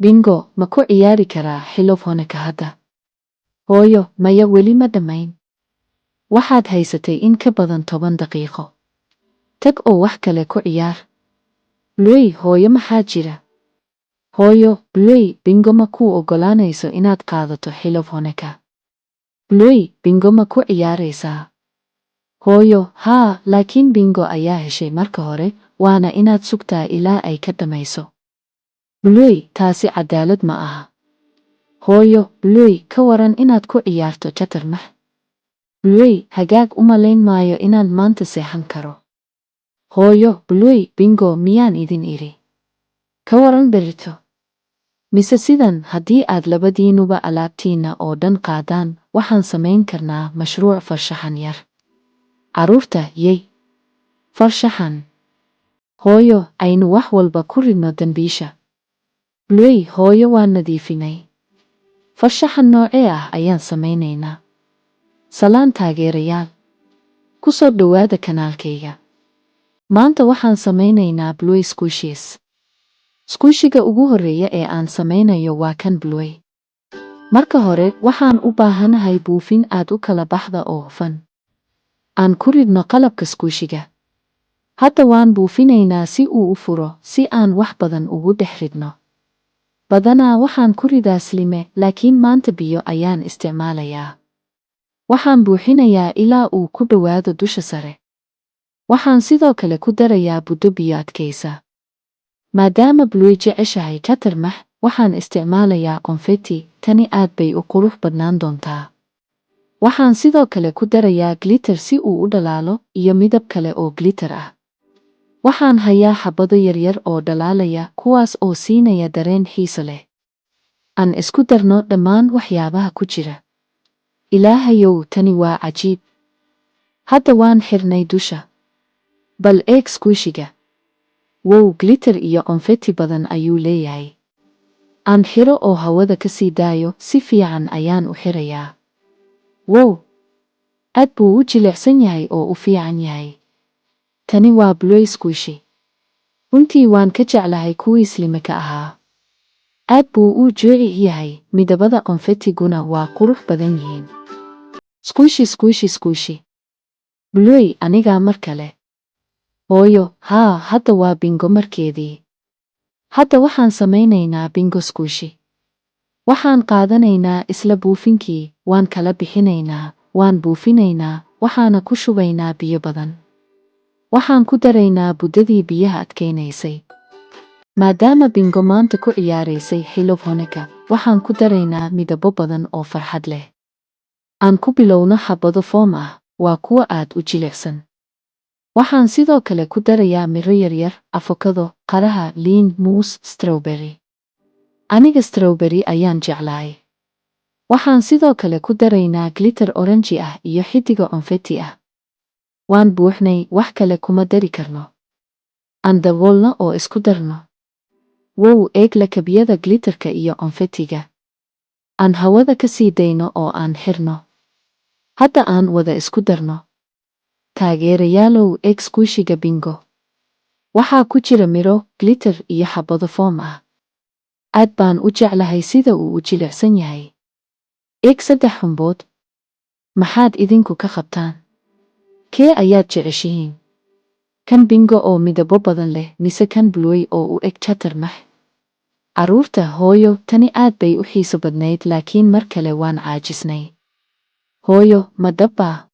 Bingo, ma ku ciyaari karaa xilofoonika hadda? Hooyo, maya weli ma dhammayn. Waxaad haysatay in ka badan 10 daqiiqo. Tag oo wax kale ku ciyaar. Bluey, hooyo maxaa jira? Hooyo, Bluey, Bingo ma kuu oggolaanayso inaad qaadato xilofoonika? Bluey, Bingo ma ku ciyaaraysaa? Hooyo, haa, laakiin Bingo ayaa heshay marka hore, waana inaad sugtaa ilaa ay ka dhammayso. Bluey, taasi cadaalad ma aha. Hooyo, Bluey, ka waran inaad ku ciyaarto chatarmax? Bluey, hagaag u malayn maayo inaan maanta seexan karo. Hooyo, Bluey, Bingo miyaan idin iri? Ka waran berrito? Mise sidan haddii aad labadiinuba alaabtiinna oo dhan qaadaan, waxaan samayn karnaa mashruuc farshaxan yar. Carruurta, yey. Farshaxan. Hooyo, aynu wax walba ku ridno dambiisha. Bluey, hooyo waan nadiifinay. Farshaxan noocee ah ayaan samaynaynaa? Salaan taageerayaal. Ku soo dhowaada kanaalkayga. Maanta waxaan samaynaynaa Bluey Squishies. Squishiga ugu horreeya ee aan samaynayo waa kan Bluey. Marka hore, waxaan u baahanahay buufin aad u kala baxda oo hufan. Aan ku ridno qalabka squishiga. Hadda waan buufinaynaa si uu u furo, si aan wax badan ugu dhex ridno. Badanaa waxaan ku ridaa slime, laakiin maanta biyo ayaan isticmaalayaa. Waxaan buuxinayaa ilaa uu ku dhowaado dusha sare. Waxaan sidoo kale ku darayaa buddo biyo adkaysa. Maadaama Bluey jeceshahay chatarmax, waxaan isticmaalayaa confetti, tani aad bay u qurux badnaan doontaa. Waxaan sidoo kale ku darayaa glitter si uu u dhalaalo, iyo midab kale oo glitter ah. Waxaan hayaa xabbado yaryar oo dhalaalaya, kuwaas oo siinaya dareen xiiso leh. Aan isku darno dhammaan waxyaabaha ku jira. Ilaahayow, tani waa cajiib. Hadda waan xirnay dusha. Bal eeg squishiga. Wow, glitter iyo confetti badan ayuu leeyahay. Aan xiro oo hawada ka sii daayo, si fiican ayaan u xirayaa. Wow! Aad buu u jilicsan yahay oo u fiican yahay. Tani waa Bluey Squishi. Runtii waan ka jeclahay kuwii slimeka ahaa. Aad buu u jooci yahay, midabada confettiguna waa qurux badan yihiin. Squishi, squishi, squishi. Bluey, anigaa mar kale. Hooyo, haa, hadda waa Bingo markeedii. Hadda waxaan samaynaynaa Bingo Squishi. Waxaan qaadanaynaa isla buufinkii, waan kala bixinaynaa, waan buufinaynaa, waxaana ku shubaynaa biyo badan. Waxaan ku daraynaa buddadii biyaha adkaynaysay. Maadaama Bingo maanta ku ciyaaraysay xilofoonika, waxaan ku daraynaa midabo badan oo farxad leh. Aan ku bilowno xabbado foom ah, waa kuwa aad u jilicsan. Waxaan sidoo kale ku darayaa miro yaryar, avocado, qaraha, liin, muus, strawberry. Aniga strawberry ayaan jeclahay. Waxaan sidoo kale ku daraynaa glitter oranji ah iyo xiddiga confetti ah. Waan buuxnay, wax kale kuma dari karno. Aan daboolno oo isku darno. Wow, eeg lakabiyada glitterka iyo confettiga. Aan hawada ka sii dayno oo aan xirno. Hadda aan wada isku darno. Taageerayaalow, eeg squishiga Bingo. Waxaa ku jira miro, glitter iyo xabbado foom ah. Aad baan u jeclahay sida uu u jilicsan yahay. Eeg 3 xumbood. Maxaad idinku ka qabtaan? Kee ayaad jeceshihiin? Kan Bingo oo midabo badan leh, mise kan Bluey oo u eg chatarmax? Carruurta, hooyo, tani aad bay u xiiso badnayd laakiin mar kale waan caajisnay. Hooyo, ma dabbaa?